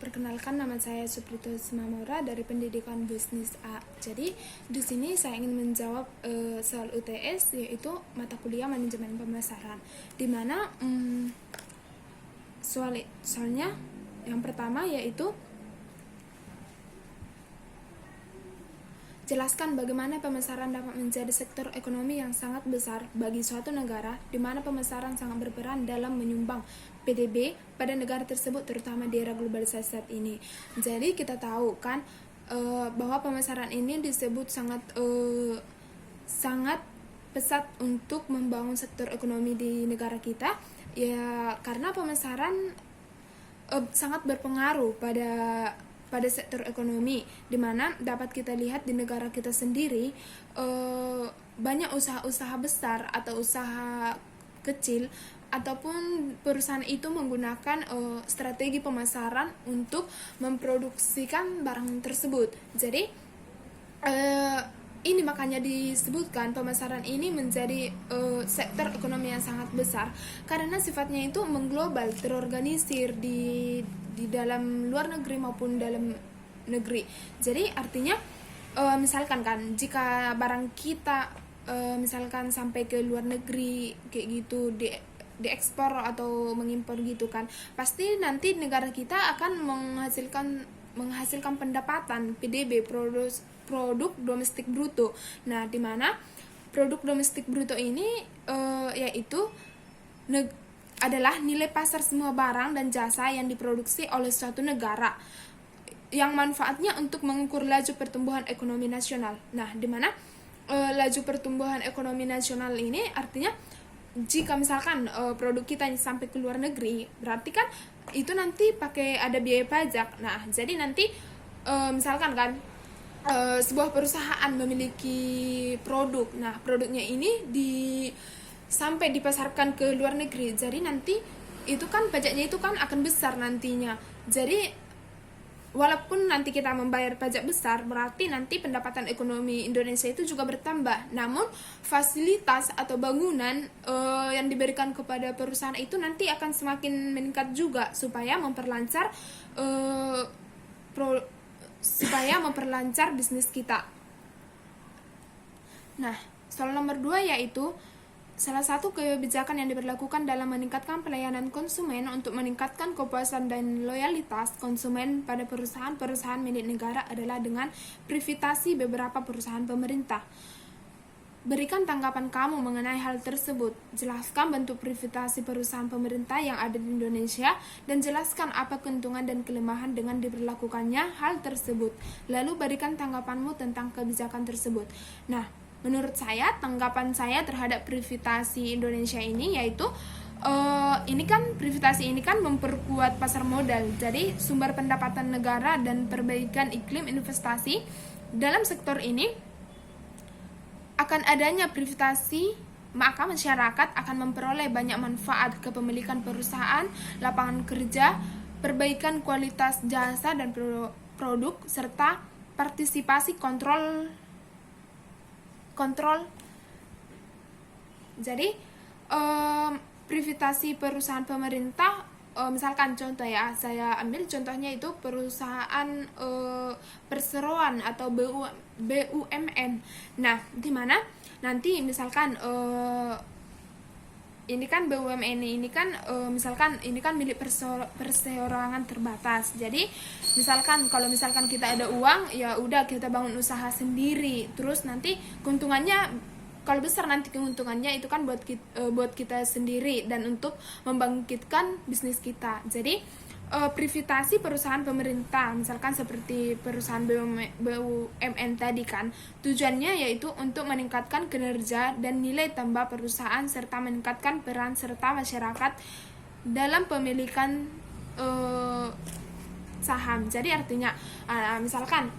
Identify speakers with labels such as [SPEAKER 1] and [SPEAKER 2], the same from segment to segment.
[SPEAKER 1] Perkenalkan, nama saya Suprito Simamora dari Pendidikan Bisnis A. Jadi di sini saya ingin menjawab soal UTS, yaitu mata kuliah manajemen pemasaran. Di mana soalnya yang pertama yaitu jelaskan bagaimana pemasaran dapat menjadi sektor ekonomi yang sangat besar bagi suatu negara, di mana pemasaran sangat berperan dalam menyumbang PDB pada negara tersebut, terutama di era globalisasi saat ini. Jadi kita tahu kan bahwa pemasaran ini disebut sangat pesat untuk membangun sektor ekonomi di negara kita, ya karena pemasaran sangat berpengaruh pada sektor ekonomi, di mana dapat kita lihat di negara kita sendiri banyak usaha-usaha besar atau usaha kecil ataupun perusahaan itu menggunakan strategi pemasaran untuk memproduksikan barang tersebut. Jadi ini makanya disebutkan pemasaran ini menjadi sektor ekonomi yang sangat besar karena sifatnya itu mengglobal, terorganisir di dalam luar negeri maupun dalam negeri. Jadi artinya misalkan kan jika barang kita misalkan sampai ke luar negeri kayak gitu, diekspor atau mengimpor gitu kan, pasti nanti negara kita akan menghasilkan pendapatan PDB, produk domestik bruto. Nah, di mana produk domestik bruto ini yaitu adalah nilai pasar semua barang dan jasa yang diproduksi oleh suatu negara, yang manfaatnya untuk mengukur laju pertumbuhan ekonomi nasional. Nah, di mana laju pertumbuhan ekonomi nasional ini artinya jika misalkan produk kita sampai ke luar negeri, berarti kan itu nanti pakai ada biaya pajak. Nah, jadi nanti misalkan kan sebuah perusahaan memiliki produk, nah produknya ini sampai dipasarkan ke luar negeri, jadi nanti itu kan pajaknya itu kan akan besar nantinya. Jadi walaupun nanti kita membayar pajak besar, berarti nanti pendapatan ekonomi Indonesia itu juga bertambah. Namun fasilitas atau bangunan yang diberikan kepada perusahaan itu nanti akan semakin meningkat juga supaya memperlancar bisnis kita. Nah, soal nomor 2 yaitu salah satu kebijakan yang diberlakukan dalam meningkatkan pelayanan konsumen untuk meningkatkan kepuasan dan loyalitas konsumen pada perusahaan-perusahaan milik negara adalah dengan privatisasi beberapa perusahaan pemerintah. Berikan tanggapan kamu mengenai hal tersebut. Jelaskan bentuk privatisasi perusahaan pemerintah yang ada di Indonesia dan jelaskan apa keuntungan dan kelemahan dengan diberlakukannya hal tersebut. Lalu berikan tanggapanmu tentang kebijakan tersebut. Nah, menurut saya, tanggapan saya terhadap privatisasi Indonesia ini yaitu privatisasi ini kan memperkuat pasar modal, jadi sumber pendapatan negara dan perbaikan iklim investasi dalam sektor ini. Akan adanya privatisasi, maka masyarakat akan memperoleh banyak manfaat, kepemilikan perusahaan, lapangan kerja, perbaikan kualitas jasa dan produk, serta partisipasi kontrol. Jadi privatisasi perusahaan pemerintah, misalkan contoh ya, saya ambil contohnya itu perusahaan perseroan atau BUMN. Nah, di mana nanti misalkan ini kan BUMN ini kan misalkan ini kan milik perseorangan terbatas. Jadi misalkan kalau misalkan kita ada uang, ya udah kita bangun usaha sendiri. Terus nanti keuntungannya kalau besar, nanti keuntungannya itu kan buat kita sendiri dan untuk membangkitkan bisnis kita. Jadi privatisasi perusahaan pemerintah, misalkan seperti perusahaan BUMN tadi kan, tujuannya yaitu untuk meningkatkan kinerja dan nilai tambah perusahaan serta meningkatkan peran serta masyarakat dalam pemilikan saham. Jadi artinya misalkan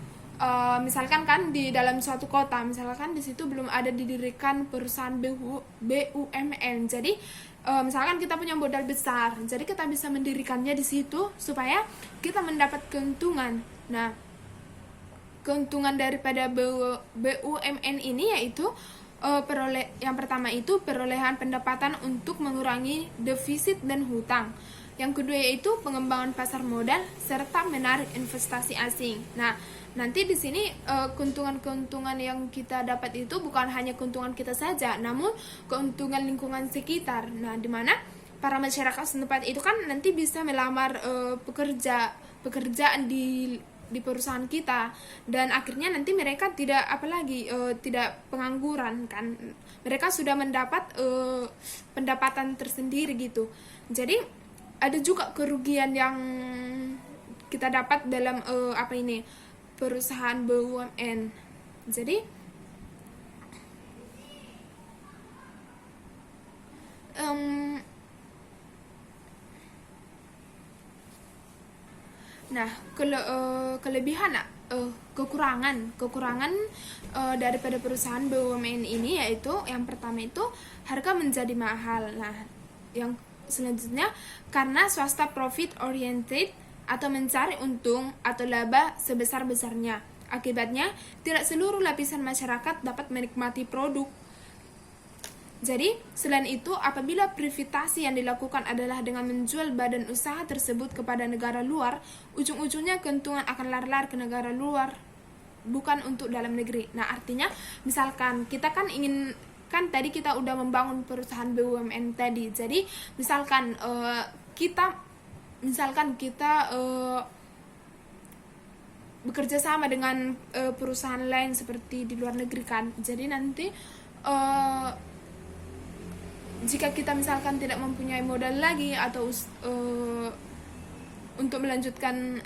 [SPEAKER 1] kan di dalam suatu kota, misalkan di situ belum ada didirikan perusahaan BUMN. Jadi misalkan kita punya modal besar, jadi kita bisa mendirikannya di situ supaya kita mendapat keuntungan. Nah, keuntungan daripada BUMN ini yaitu yang pertama itu perolehan pendapatan untuk mengurangi defisit dan hutang. Yang kedua yaitu pengembangan pasar modal serta menarik investasi asing. Nah, nanti di sini keuntungan-keuntungan yang kita dapat itu bukan hanya keuntungan kita saja, namun keuntungan lingkungan sekitar. Nah, di mana para masyarakat setempat itu kan nanti bisa melamar pekerjaan di perusahaan kita, dan akhirnya nanti mereka tidak tidak pengangguran kan, mereka sudah mendapat pendapatan tersendiri gitu. Jadi ada juga kerugian yang kita dapat dalam perusahaan BUMN. Jadi nah, kelebihan kekurangan daripada perusahaan BUMN ini yaitu yang pertama itu harga menjadi mahal. Nah, yang selanjutnya karena swasta profit oriented atau mencari untung atau laba sebesar-besarnya. Akibatnya tidak seluruh lapisan masyarakat dapat menikmati produk. Jadi, selain itu, apabila privatisasi yang dilakukan adalah dengan menjual badan usaha tersebut kepada negara luar, ujung-ujungnya keuntungan akan lari-lari ke negara luar, bukan untuk dalam negeri. Nah, artinya, misalkan kita kan tadi kita udah membangun perusahaan BUMN tadi. Jadi, misalkan kita bekerja sama dengan perusahaan lain seperti di luar negeri kan. Jadi nanti jika kita misalkan tidak mempunyai modal lagi atau untuk melanjutkan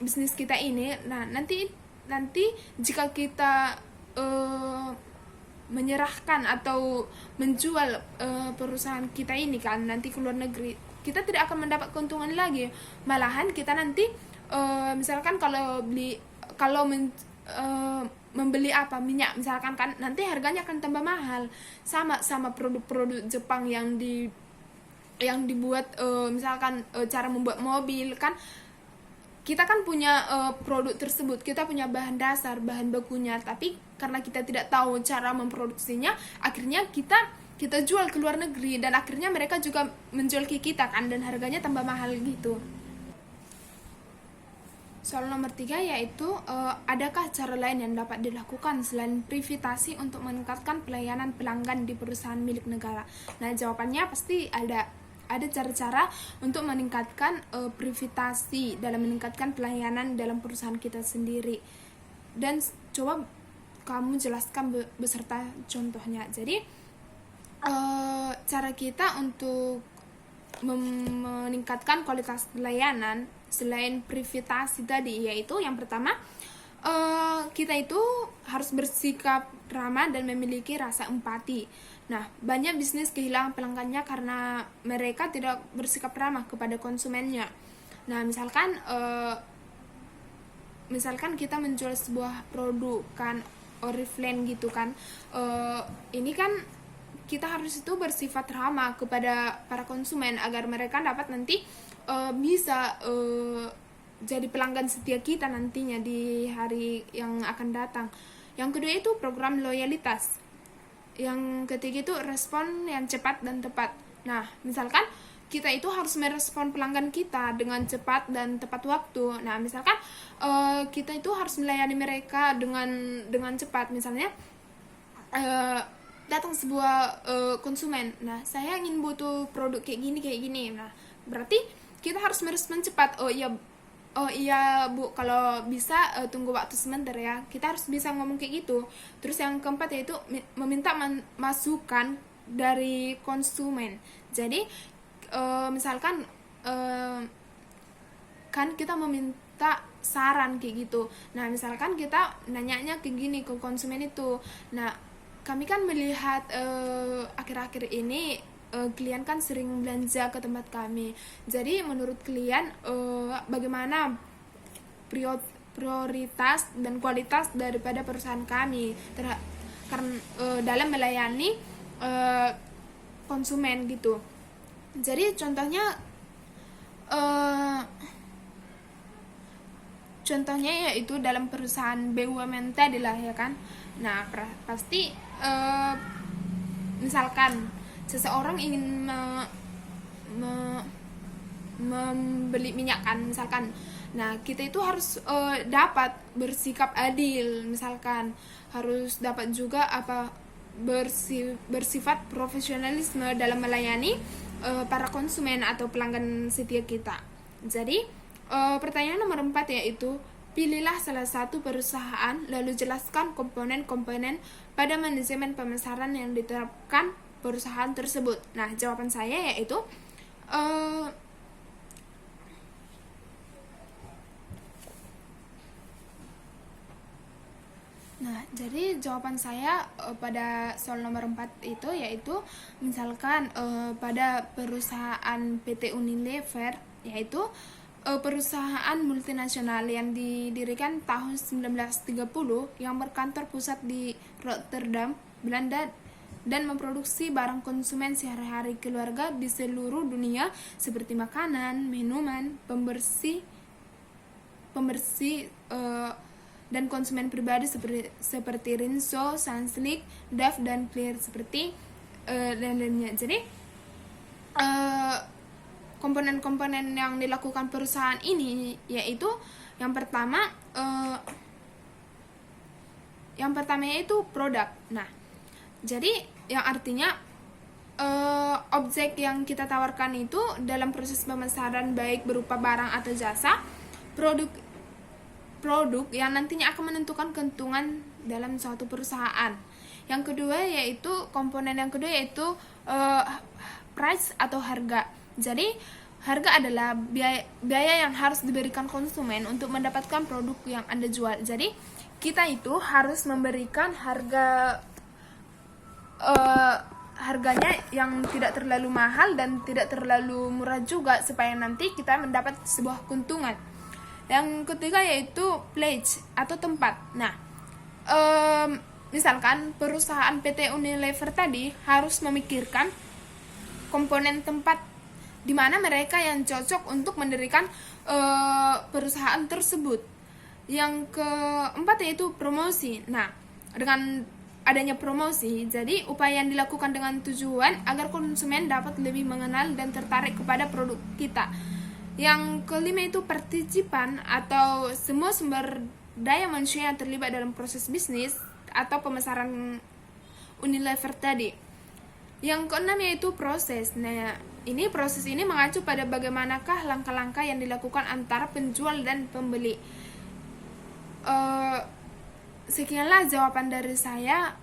[SPEAKER 1] bisnis kita ini, nah nanti jika kita menyerahkan atau menjual perusahaan kita ini kan nanti ke luar negeri, kita tidak akan mendapat keuntungan lagi. Malahan kita nanti misalkan membeli minyak misalkan kan, nanti harganya akan tambah mahal. Sama produk-produk Jepang yang dibuat misalkan cara membuat mobil kan, kita kan punya produk tersebut, kita punya bahan dasar, bahan bakunya, tapi karena kita tidak tahu cara memproduksinya, akhirnya kita jual ke luar negeri, dan akhirnya mereka juga menjual ke kita kan, dan harganya tambah mahal gitu. Soal nomor 3 yaitu adakah cara lain yang dapat dilakukan selain privatisasi untuk meningkatkan pelayanan pelanggan di perusahaan milik negara? Nah, jawabannya pasti ada cara-cara untuk meningkatkan privatisasi dalam meningkatkan pelayanan dalam perusahaan kita sendiri. Dan coba kamu jelaskan beserta contohnya. Jadi cara kita untuk meningkatkan kualitas pelayanan selain privatisasi tadi, yaitu yang pertama kita itu harus bersikap ramah dan memiliki rasa empati. Nah, banyak bisnis kehilangan pelanggannya karena mereka tidak bersikap ramah kepada konsumennya. Nah, misalkan kita menjual sebuah produk kan, Oriflame gitu kan, ini kan kita harus itu bersifat ramah kepada para konsumen agar mereka dapat nanti bisa jadi pelanggan setia kita nantinya di hari yang akan datang. Yang kedua itu program loyalitas. Yang ketiga itu respon yang cepat dan tepat. Nah, misalkan kita itu harus merespon pelanggan kita dengan cepat dan tepat waktu. Nah, misalkan kita itu harus melayani mereka dengan cepat. Misalnya datang sebuah konsumen. Nah, saya ingin butuh produk kayak gini. Nah, berarti kita harus merespon cepat. Oh iya Bu, kalau bisa tunggu waktu sebentar ya. Kita harus bisa ngomong kayak gitu. Terus yang keempat yaitu meminta masukan dari konsumen. Jadi misalkan kan kita meminta saran kayak gitu. Nah, misalkan kita nanyanya kayak gini ke konsumen itu. Nah, kami kan melihat akhir-akhir ini klien kan sering belanja ke tempat kami. Jadi menurut klien bagaimana prioritas dan kualitas daripada perusahaan kami dalam melayani konsumen gitu. Jadi contohnya yaitu dalam perusahaan BUMN tadi lah ya kan. Nah, pasti misalkan seseorang ingin membeli minyak kan misalkan. Nah, kita itu harus dapat bersikap adil, misalkan harus dapat juga bersifat profesionalisme dalam melayani para konsumen atau pelanggan setia kita. Jadi, pertanyaan nomor 4 yaitu pilihlah salah satu perusahaan lalu jelaskan komponen-komponen pada manajemen pemasaran yang diterapkan perusahaan tersebut. Nah, jawaban saya yaitu Nah, jadi jawaban saya pada soal nomor 4 itu yaitu misalkan pada perusahaan PT Unilever, yaitu perusahaan multinasional yang didirikan tahun 1930 yang berkantor pusat di Rotterdam, Belanda, dan memproduksi barang konsumen sehari-hari keluarga di seluruh dunia seperti makanan, minuman, pembersih dan konsumen pribadi seperti Rinso, Sunsilk, Dove, dan Clear seperti dan lainnya. Jadi komponen-komponen yang dilakukan perusahaan ini yaitu yang pertama yaitu produk. Nah, jadi yang artinya objek yang kita tawarkan itu dalam proses pemasaran baik berupa barang atau jasa, produk yang nantinya akan menentukan keuntungan dalam suatu perusahaan. Yang kedua yaitu komponen yang kedua yaitu price atau harga. Jadi harga adalah biaya yang harus diberikan konsumen untuk mendapatkan produk yang Anda jual. Jadi kita itu harus memberikan harganya yang tidak terlalu mahal dan tidak terlalu murah juga supaya nanti kita mendapat sebuah keuntungan. Yang ketiga yaitu place atau tempat. Nah, misalkan perusahaan PT Unilever tadi harus memikirkan komponen tempat di mana mereka yang cocok untuk mendirikan perusahaan tersebut. Yang keempat yaitu promosi. Nah, dengan adanya promosi, jadi upaya yang dilakukan dengan tujuan agar konsumen dapat lebih mengenal dan tertarik kepada produk kita. Yang kelima itu partisipan atau semua sumber daya manusia yang terlibat dalam proses bisnis atau pemasaran Unilever tadi. Yang keenam yaitu proses. Nah, proses ini mengacu pada bagaimanakah langkah-langkah yang dilakukan antara penjual dan pembeli. Sekianlah jawaban dari saya.